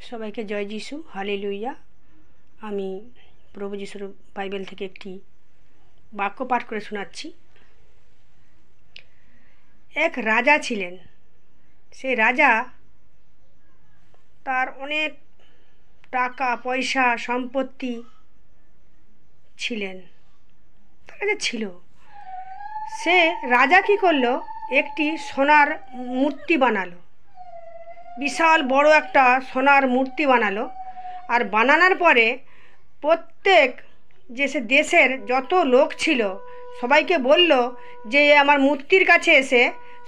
সবাইকে জয় যিশু, হালেলুয়া। আমি প্রভু যিশুর বাইবেল থেকে একটি বাক্য পাঠ করে শোনাচ্ছি। এক রাজা ছিলেন। সেই রাজা তার অনেক টাকা পয়সা সম্পত্তি ছিলেন, তার কাছে ছিল। সে রাজা কি করলো, একটি সোনার মূর্তি বানালো, বিশাল বড় একটা সোনার মূর্তি বানালো। আর বানানোর পরে প্রত্যেক যে সে দেশের যত লোক ছিল সবাইকে বলল যে আমার মূর্তির কাছে এসে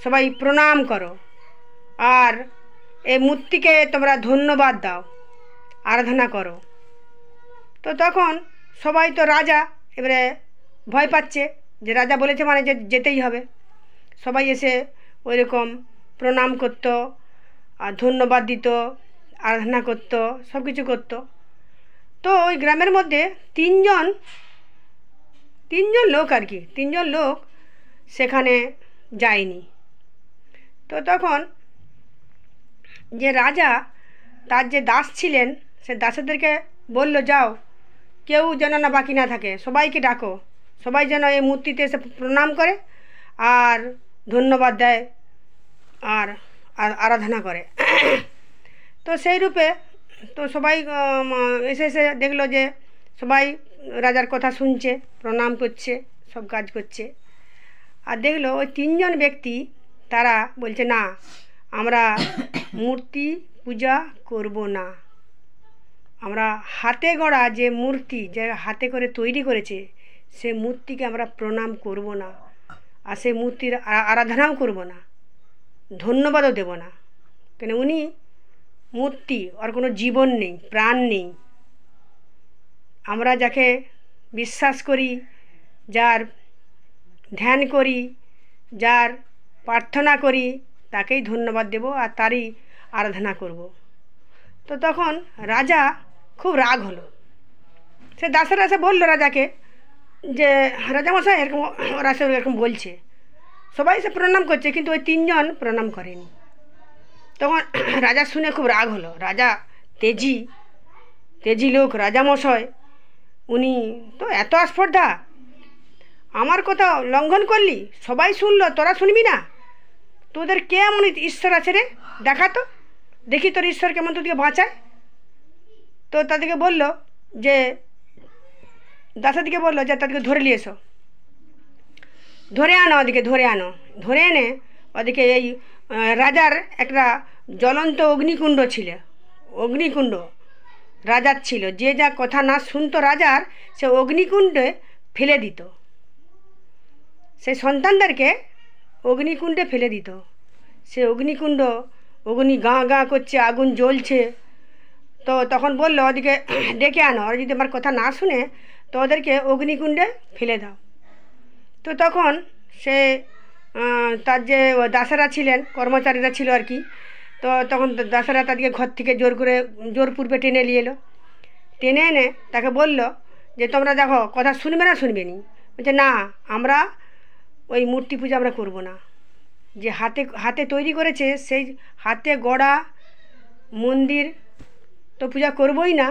সবাই প্রণাম করো, আর এই মূর্তিকে তোমরা ধন্যবাদ দাও, আরাধনা করো। তো তখন সবাই তো রাজা এবারে ভয় পাচ্ছে, যে রাজা বলেছে মানে যে যেতেই হবে। সবাই এসে ওই রকম প্রণাম করতো, আর ধন্যবাদ দিত, আরাধনা করতো, সব কিছু করতো। তো ওই গ্রামের মধ্যে তিনজন লোক আর কি, তিনজন লোক সেখানে যায়নি। তো তখন যে রাজা, তার যে দাস ছিলেন, সে দাসদেরকে বলল, যাও, কেউ যেন না বাকি না থাকে, সবাইকে ডাকো, সবাই যেন এই মূর্তিতে এসে প্রণাম করে আর ধন্যবাদ দেয় আর আরাধনা করে। তো সেই রূপে তো সবাই এসে এসে দেখলো যে সবাই রাজার কথা শুনছে, প্রণাম করছে, সব কাজ করছে। আর দেখলো ওই তিনজন ব্যক্তি তারা বলছে, না, আমরা মূর্তি পূজা করব না, আমরা হাতে গড়া যে মূর্তি, যে হাতে করে তৈরি করেছে, সে মূর্তিকে আমরা প্রণাম করব না, আর সেই মূর্তির আরাধনাও করব না, ধন্যবাদও দেব না। কেন উনি মূর্তি, আর কোনো জীবন নেই, প্রাণ নেই। আমরা যাকে বিশ্বাস করি, যার ধ্যান করি, যার প্রার্থনা করি, তাকেই ধন্যবাদ দেব আর তারই আরাধনা করব। তো তখন রাজা খুব রাগ হলো। সে দাসেরা এসে বললো রাজাকে যে, রাজামশাই এরকম ওরা সব এরকম বলছে, সবাই সে প্রণাম করছে, কিন্তু ওই তিনজন প্রণাম করেনি। তখন রাজা শুনে খুব রাগ হলো। রাজা তেজি লোক, রাজামশাই, উনি তো এত আস্পর্ধা, আমার কথা লঙ্ঘন করলি, সবাই শুনলো, তোরা শুনবি না? তোদের কে এমন ঈশ্বর আছে রে, দেখা তো, দেখি তোর ঈশ্বর কেমন তোদেরকে বাঁচায়। তো তাদেরকে বললো যে, দাসাদিকে বললো যে তাদেরকে ধরে নিয়ে এসো, ধরে আনো, ওদিকে ধরে আনো। ধরে এনে ওদিকে এই রাজার একটা জ্বলন্ত অগ্নিকুণ্ড ছিল, অগ্নিকুণ্ড রাজার ছিল। যে যা কথা না শুনতো রাজার, সে অগ্নিকুণ্ডে ফেলে দিত, সেই সন্তানদেরকে অগ্নিকুণ্ডে ফেলে দিত। সে অগ্নিকুণ্ড, অগ্নি গাঁ গাঁ করছে, আগুন জ্বলছে। তো তখন বললো ওদিকে ডেকে আনো, আর যদি আমার কথা না শুনে তো ওদেরকে অগ্নিকুণ্ডে ফেলে দাও। তো তখন সে তার যে দাসেরা ছিলেন, কর্মচারীরা ছিল আর কি, তো তখন দাসেরা তাদেরকে ঘর থেকে জোরপূর্বে টেনে নিয়ে এলো। টেনে এনে তাকে বলল যে, তোমরা দেখো, কথা শুনবে না শুনবে নি? বলছে, না, আমরা ওই মূর্তি পূজা আমরা করব না। যে হাতে তৈরি করেছে, সেই হাতে গড়া মন্দির তো পূজা করবই না,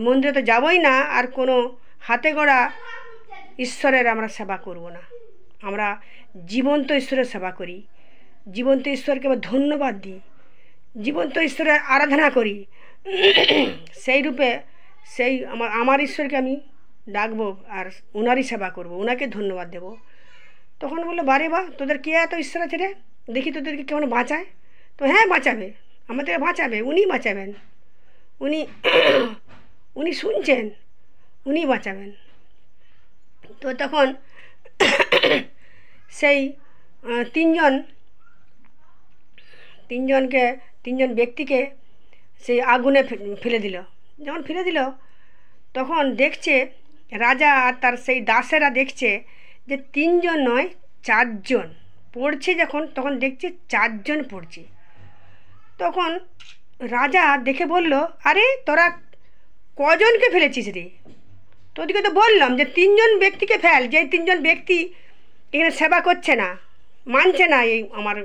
মন্দিরে তো যাবই না, আর কোনো হাতে গড়া ঈশ্বরের আমরা সেবা করব না। আমরা জীবন্ত ঈশ্বরের সেবা করি, জীবন্ত ঈশ্বরকে আমরা ধন্যবাদ দিই, জীবন্ত ঈশ্বরের আরাধনা করি। সেই রূপে সেই আমার ঈশ্বরকে আমি ডাকবো আর ওনারই সেবা করব, ওনাকে ধন্যবাদ দেব। তখন বললো, বারে বাহ, তোদের কে এত ঈশ্বর আছে রে, দেখি তোদেরকে কেমন বাঁচায়। তো হ্যাঁ, বাঁচাবে, আমাদেরকে বাঁচাবে, উনি বাঁচাবেন, উনি শুনছেন, উনি বাঁচাবেন। তো তখন সেই তিনজন ব্যক্তিকে সেই আগুনে ফেলে দিল। যখন ফেলে দিল, তখন দেখছে রাজা আর তার সেই দাসেরা দেখছে যে তিনজন নয়, চারজন পড়ছে। তখন দেখছে চারজন পড়ছে। তখন রাজা দেখে বলল, আরে তোরা কজনকে ফেলেছিস রে? তোদেরকে তো বললাম যে তিনজন ব্যক্তিকে ফেল, যে তিনজন ব্যক্তি এখানে সেবা করছে না, মানছে না এই আমার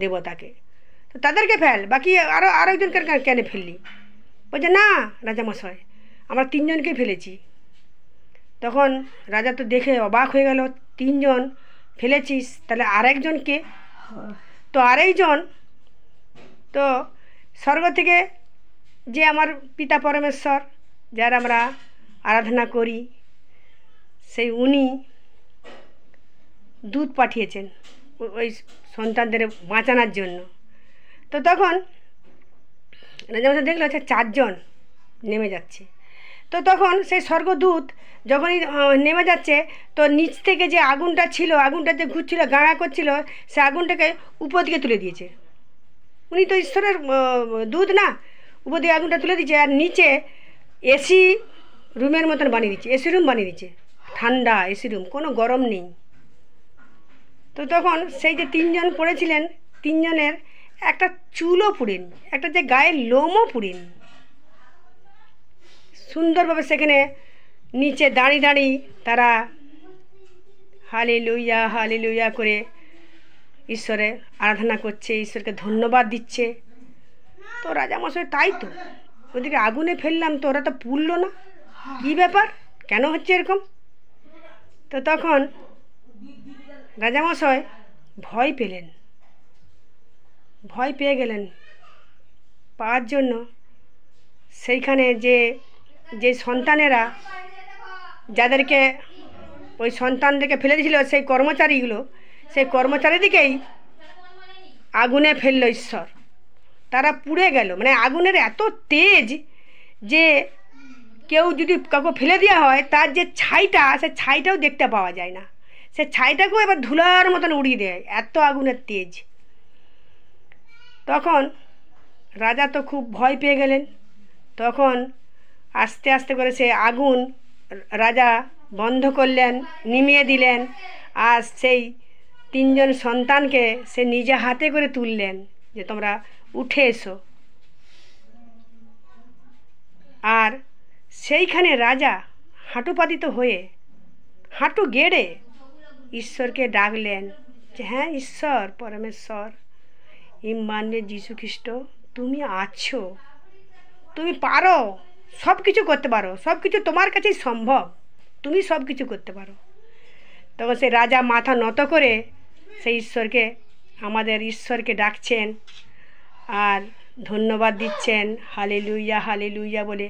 দেবতাকে। তো তাদেরকে ফেল, বাকি আরেকজনকে কেন ফেললি? বলছে না রাজামশাই, আমরা 3 জনকেই ফেলেছি। তখন রাজা তো দেখে অবাক হয়ে গেল, 3 জন ফেলেছিস, তাহলে আরেকজনকে? তো আরেকজন তো স্বর্গ থেকে যে আমার পিতা পরমেশ্বর, যার আমরা আরাধনা করি, সেই উনি দুধ পাঠিয়েছেন ওই সন্তানদের বাঁচানোর জন্য। তো তখন রাজামশাই দেখলো আচ্ছা 4 জন নেমে যাচ্ছে। তো তখন সেই স্বর্গদূত যখনই নেমে যাচ্ছে, তো নিচ থেকে যে আগুনটা ছিল, আগুনটা যে ঘুরছিল, গাঁড়া করছিল, সে আগুনটাকে উপর দিকে তুলে দিয়েছে। উনি তো ঈশ্বরের দূত না, উপর দিকে আগুনটা তুলে দিয়েছে, আর নিচে এসি রুমের মতন বানিয়ে দিচ্ছে, এসি রুম বানিয়ে দিচ্ছে, ঠান্ডা এসি রুম, কোনো গরম নেই। তো তখন সেই যে 3 জন পড়েছিলেন, 3 জনের একটা চুলও পুড়েনি, একটা যে গায়ের লোমও পুড়েনি। সুন্দরভাবে সেখানে নিচে দাঁড়িয়ে তারা হালেলুয়া হালেলুয়া করে ঈশ্বরের আরাধনা করছে, ঈশ্বরকে ধন্যবাদ দিচ্ছে। তো রাজামশাই তাই তো, ওদিকে আগুনে ফেললাম তো ওরা তো পুড়লো না, কী ব্যাপার, কেন হচ্ছে এরকম? তো তখন রাজামশাই ভয় পেলেন, ভয় পেয়ে গেলেন। পাওয়ার জন্য সেইখানে যে সন্তানেরা যাদেরকে ওই সন্তানদেরকে ফেলে দিয়েছিল, সেই কর্মচারীগুলো, সেই কর্মচারীদিকেই আগুনে ফেললো ঈশ্বর। তারা পুড়ে গেল, মানে আগুনের এত তেজ যে কেউ যদি কাউকে ফেলে দেওয়া হয়, তার যে ছাইটা, সে ছাইটাও দেখতে পাওয়া যায় না, সে ছাইটাকেও এবার ধুলার মতন উড়িয়ে দেয়, এত আগুনের তেজ। তখন রাজা তো খুব ভয় পেয়ে গেলেন। তখন আস্তে আস্তে করে সে আগুন রাজা বন্ধ করলেন, নিমিয়ে দিলেন, আর সেই 3 জন সন্তানকে সে নিজে হাতে করে তুললেন যে তোমরা উঠে এসো। আর সেইখানে রাজা হাঁটুপাতিত হয়ে, হাঁটু গেড়ে ঈশ্বরকে ডাকলেন যে হ্যাঁ ঈশ্বর পরমেশ্বর ইম্মানুয়েল যীশু খ্রিস্ট, তুমি আছো, তুমি পারো, সব কিছু করতে পারো, সব কিছু তোমার কাছেই সম্ভব, তুমি সব কিছু করতে পারো। তখন সে রাজা মাথা নত করে সেই ঈশ্বরকে, আমাদের ঈশ্বরকে ডাকছেন আর ধন্যবাদ দিচ্ছেন, হালেলুয়া হালেলুয়া বলে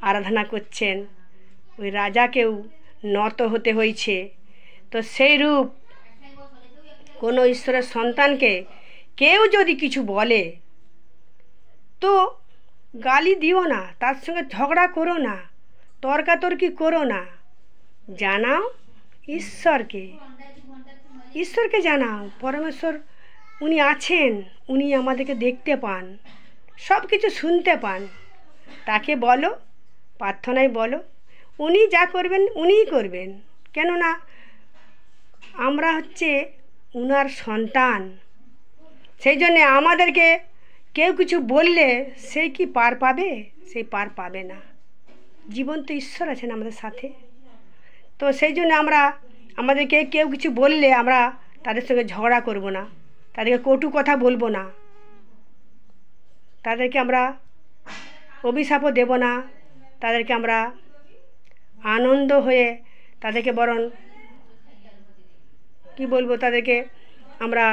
আরাধনা করছেন। ওই রাজাকেও নত হতে হয়েছে। তো সেই রূপ কোনো ঈশ্বরের সন্তানকে কেউ যদি কিছু বলে তো গালি দিও না, তার সঙ্গে ঝগড়া করো না, তর্কাতর্কি করো না, জানাও ঈশ্বরকে, ঈশ্বরকে জানাও পরমেশ্বর উনি আছেন, উনি আমাদেরকে দেখতে পান, সব কিছু শুনতে পান। তাকে বলো, প্রার্থনায় বলো, উনি যা করবেন উনিই করবেন, কেননা আমরা হচ্ছে উনার সন্তান। সেই জন্যে আমাদেরকে কেউ কিছু বললে সে কি পার পাবে? সেই পার পাবে না। জীবন তো ঈশ্বর আছেন আমাদের সাথে। তো সেই জন্য আমাদেরকে কেউ কিছু বললে আমরা তাদের সঙ্গে ঝগড়া করব না, তাদেরকে কটু কথা বলবো না, তাদেরকে আমরা অভিশাপও দেব না, তাদেরকে আমরা আনন্দ হয়ে তাদেরকে বরং কি বলবো, তাদেরকে আমরা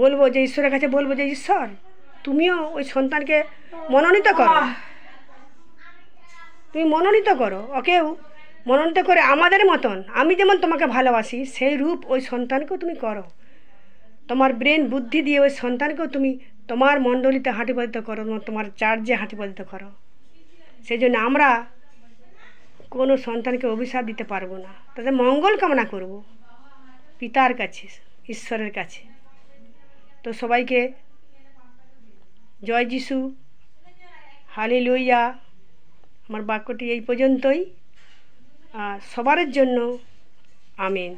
বলবো যে ঈশ্বরের কাছে বলবো যে ঈশ্বর তুমিও ওই সন্তানকে মনোনীত করো, তুমি মনোনীত করো, ওকেও মনোনীত করে আমাদের মতন, আমি যেমন তোমাকে ভালোবাসি সেই রূপ ওই সন্তানকেও তুমি করো। তোমার ব্রেন বুদ্ধি দিয়ে ওই সন্তানকেও তুমি তোমার মণ্ডলীতে হাঁটিপাতিত করো, তোমার চার্জে হাঁটিপাতিত করো। সেই জন্য আমরা কোনো সন্তানকে অভিশাপ দিতে পারবো না, তাদের মঙ্গল কামনা করব পিতার কাছে, ঈশ্বরের কাছে। তো সবাইকে জয় যিশু, হালেলুয়া। আমার বাক্যটি এই পর্যন্তই, আর সবার জন্য আমিন।